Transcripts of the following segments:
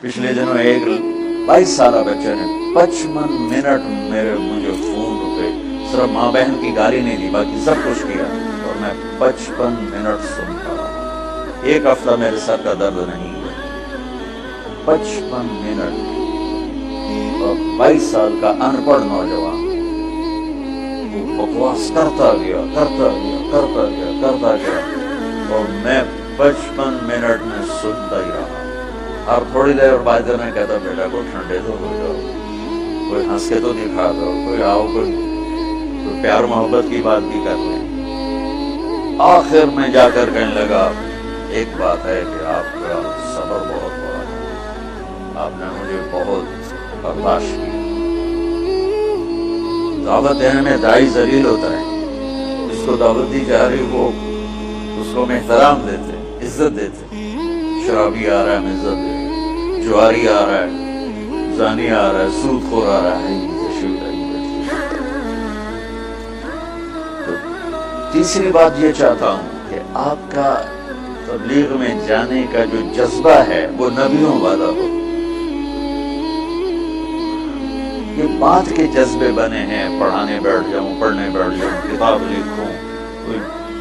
پچھلے دنوں ایک 22 سالہ بچے نے 55 منٹ مجھے فون پہ صرف ماں بہن کی گالی نہیں دی، باقی سب کچھ کیا، اور میں 55 منٹ سنتا رہا۔ ایک ہفتہ میرے سر کا درد نہیں ہوا۔ 55 منٹ، اور 22 سال کا ان پڑھ نوجوان وہ بکواس کرتا گیا، اور میں 55 منٹ میں سنتا ہی رہا۔ اور تھوڑی دیر بعد میں کہتا بیٹا کو ٹھنڈے تو ہو جاؤ، کوئی ہنس کے تو دکھا دو، کوئی آؤ، کوئی پیار محبت کی بات بھی کر لیں۔ آخر میں جا کر کہنے لگا ایک بات ہے کہ آپ کا صبر بہت بڑا ہے، آپ نے مجھے بہت برداشت کی۔ دعوت دینے میں داعی ذلیل ہوتا ہے، جس کو دعوت دی جا رہی وہ اس کو ہم احترام دیتے، عزت دیتے۔ شرابی آ رہا ہے ہم عزت دیتے، جواری آ رہا ہے، زانی آ رہا ہے، سود خور آ رہا ہے۔ تو تیسری بات یہ چاہتا ہوں کہ آپ کا تبلیغ میں جانے کا جو جذبہ ہے وہ نبیوں والا ہو۔ یہ بات کے جذبے بنے ہیں، پڑھانے بیٹھ جاؤں، پڑھنے بیٹھ جاؤں، کتاب لکھوں،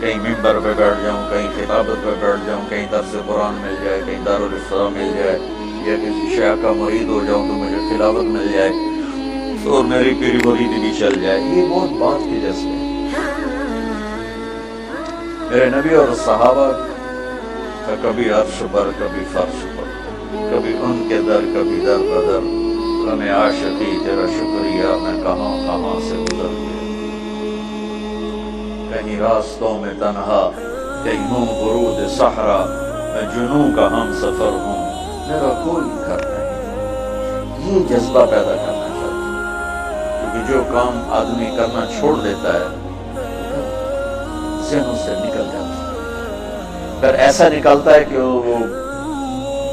کہیں ممبر پہ بیٹھ جاؤں، کہیں خطابت پہ بیٹھ جاؤں، کہیں درس قرآن مل جائے، کہیں دارالفتا مل جائے، یا کسی شیخ کا مرید ہو جاؤں تو مجھے خلافت مل جائے اور میری پیری مریدی بھی چل جائے۔ یہ بہت بات کے جذبے ہیں۔ میرے نبی اور صحابہ کا کبھی عرش پر، کبھی فرش پر، کبھی ان کے در، کبھی در بدر، غم عاشقی تیرا شکریہ میں کہاں کہاں سے گزر گیا۔ کہیں راستوں میں تنہا، کہیں منہ برود صحرا، میں جنوں کا ہم سفر ہوں، میرا کوئی گھر نہیں۔ یہ جذبہ پیدا کرنا چاہتا ہوں، کیونکہ جو کام آدمی کرنا چھوڑ دیتا ہے ذہنوں سے نکل جاتا ہے، پھر ایسا نکلتا ہے کہ وہ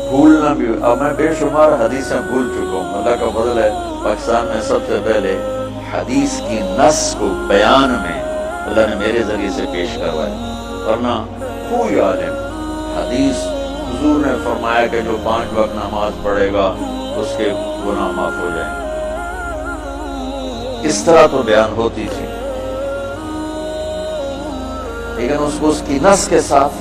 بھولنا بھی۔ اب میں بے شمار حدیثیں بھول چکا ہوں، اللہ کا فضل ہے پاکستان میں سب سے پہلے حدیث کی نص کو بیان میں اللہ نے میرے ذریعے سے پیش کروایا، ورنہ کوئی عالم حدیث حضور نے فرمایا کہ جو 5 وقت نماز پڑھے گا اس کے گناہ معاف ہو جائیں گے، اس طرح تو بیان ہوتی تھی، لیکن اس کو اس کی نص کے ساتھ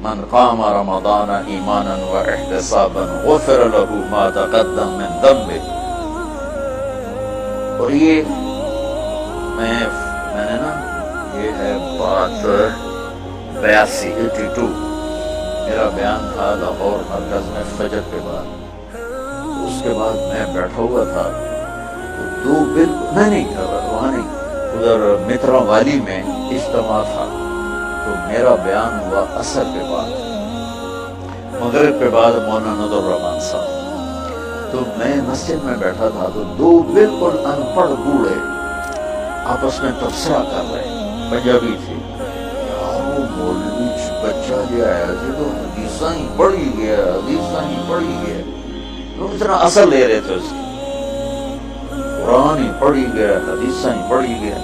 من قام رمضان ایمانا واحتسابا غفر له ما تقدم من ذنبه۔ اور یہ میں نے نا، یہ ہے بات 82 میرا بیان تھا لاہور مرکز میں فجر کے بعد۔ اس کے بعد میں بیٹھا ہوا تھا تو 2 بالکل میں نہیں تھا وہاں، نہیں، ادھر مترا والی میں اجتماع تھا، تو میرا بیان ہوا عصر کے بعد، مغرب کے بعد مولانا نذر الرحمان صاحب۔ تو میں مسجد میں بیٹھا تھا تو 2 بالکل ان پڑھ بوڑھے آپس میں تبصرہ کر رہے، پنجابی تھی، یار وہ مولوی بچہ جو آیا تھے تو حدیثاں ہی پڑھی گیا، حدیثاں ہی پڑھی گیا، لوگ اتنا اثر لے رہے تھے اس کی، قرآن ہی پڑھی گیا، حدیثاں ہی پڑھی گیا۔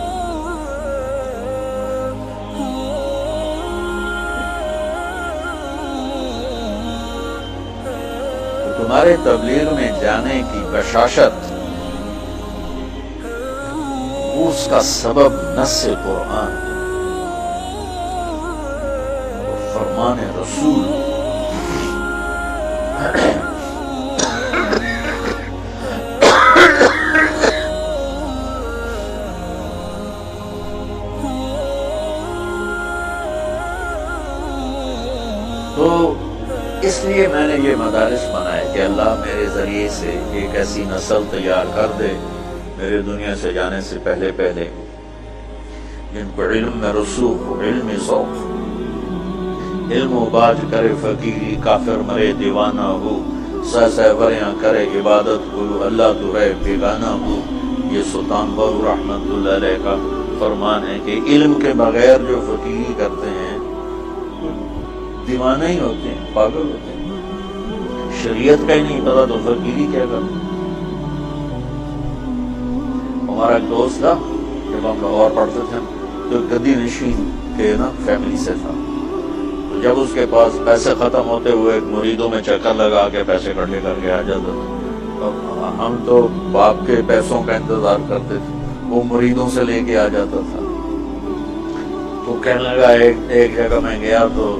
تمہارے تبلیغ میں جانے کی بشاشت، اس کا سبب نص قرآن اور فرمان رسول۔ تو اس لیے میں نے یہ مدارس بنائے کہ اللہ میرے ذریعے سے ایک ایسی نسل تیار کر دے میرے دنیا سے جانے سے پہلے جن کو علم میں رسوخ ہو، علم ذوق، علم و باج کرے فقیری، کافر مرے دیوانہ ہو، سہ وریاں کرے عبادت کو، اللہ تو رہے بیگانہ ہو۔ یہ سلطان بہو رحمت اللہ علیہ کا فرمان ہے کہ علم کے بغیر جو فقیری کرتے ہیں دیوانہ ہی ہوتے ہیں، پاگل ہوتے ہیں، شریعت کا ہی نہیں پتا تو فقیری کیا کرتے ہیں۔ ہمارا ایک دوست تھا، جب ہم لاہور پڑھتے تھے تو گدی نشین کے نا فیملی سے تھا، تو جب اس کے پاس پیسے ختم ہوتے ہوئے مریدوں میں چکر لگا کے پیسے اکٹھے کر کے آ جاتا تھا. ہم تو باپ کے پیسوں کا انتظار کرتے تھے, وہ مریدوں سے لے کے آ جاتا تھا. تو کہنے لگا ایک جگہ میں گیا تو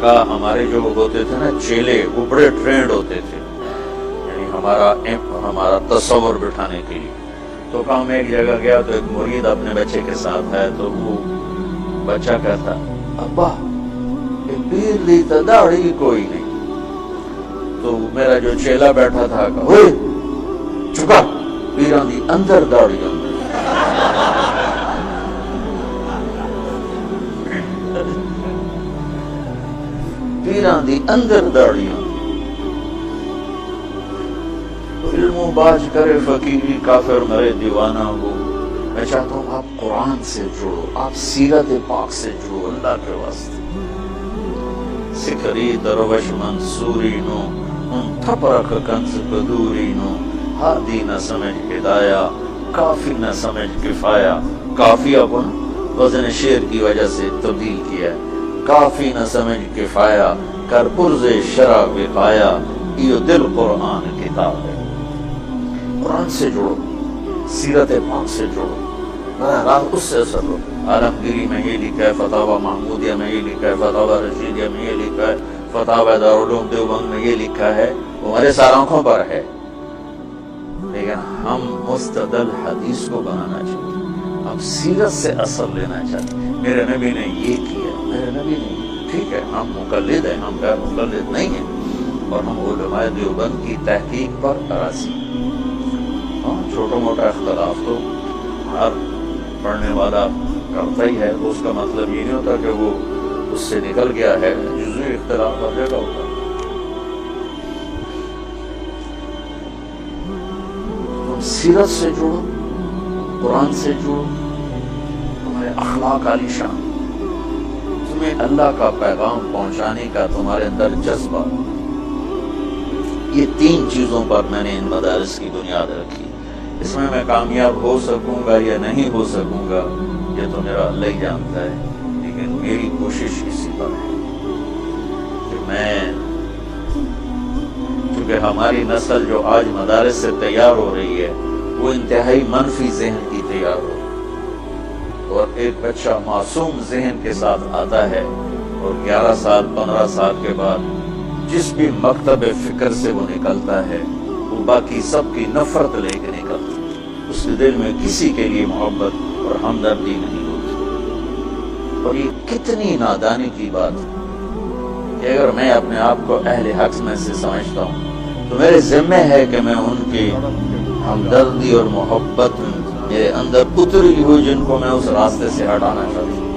کہا ہمارے جو ہوتے تھے نا چیلے, وہ بڑے ٹرینڈ ہوتے تھے یعنی ہمارا تصور بٹھانے کے لیے. تو کہا میں ایک جگہ گیا تو ایک مرید اپنے بچے کے ساتھ ہے, تو وہ بچہ کہتا ابا پیر دی تا داڑھی کوئی نہیں. تو میرا جو چیلا بیٹھا تھا کہا ہوئے چکا پیران دی اندر داڑھی پیران دی اندر داڑیاں. علم و باج کرے فقیری کافر مرے دیوانہ ہو. میں چاہتا ہوں آپ قرآن سے جڑو, آپ سیرت پاک سے جڑو اللہ کے واسطے. سکری دروش منصوری نو ان تھپرک کنز بدوری نو. ہادی نہ سمجھ ہدایہ کافی نہ سمجھ کفایا. کافیہ کو وزن شعر کی وجہ سے تبدیل کیا ہے. کافی نہ سمجھ کفایا کر پرز شرع وقایا. یہ دل قرآن کتاب ہے. قرآن سے جڑو, سیرت پاک سے جڑو, راہ اس سے اثر لو. عالمگیری میں یہ لکھا ہے, فتاوی محمودیہ میں یہ لکھا ہے, فتاوی رشیدیہ میں یہ لکھا ہے, فتاوی دارالعلوم دیوبند میں یہ لکھا ہے. وہ ہمارے سارے آنکھوں پر ہے, لیکن ہم مستدل حدیث کو بنانا چاہتے ہیں, ہم سیرت سے اثر لینا چاہتے ہیں. میرے نبی نے یہ کیا, میرے نبی نے ٹھیک ہے, ہم مقلد ہیں, ہم غیر مقلد نہیں ہیں, اور ہم علماء دیوبند کی تحقیق پر راضی ہیں. چھوٹا موٹا اختلاف تو ہر پڑھنے والا کرتا ہی ہے, تو اس کا مطلب یہ نہیں ہوتا کہ وہ اس سے نکل گیا ہے. جزوی اختلاف ہر جگہ ہوتا ہے. تم سیرت سے جڑو, قرآن سے جڑو, تمہارے اخلاق عالی شان, تمہیں اللہ کا پیغام پہنچانے کا تمہارے اندر جذبہ. یہ 3 چیزوں پر میں نے ان مدارس کی بنیاد رکھی. اس میں کامیاب ہو سکوں گا یا نہیں ہو سکوں گا یہ تو میرا اللہ ہی جانتا ہے, لیکن میری کوشش اسی پر ہے کہ میں, کیونکہ ہماری نسل جو آج مدارس سے تیار ہو رہی ہے وہ انتہائی منفی ذہن کی تیار ہو, اور ایک بچہ معصوم ذہن کے ساتھ آتا ہے اور 11 سال 15 سال کے بعد جس بھی مکتب فکر سے وہ نکلتا ہے وہ باقی سب کی نفرت لے کے نکلتا ہے. اس کے دل میں کسی کے لیے محبت اور ہمدردی نہیں ہوتی. اور یہ کتنی نادانی کی بات ہے کہ اگر میں اپنے آپ کو اہل حق میں سے سمجھتا ہوں تو میرے ذمہ ہے کہ میں ان کی ہمدردی اور محبت میرے اندر اتری ہوئی جن کو میں اس راستے سے ہٹانا چاہتا ہوں.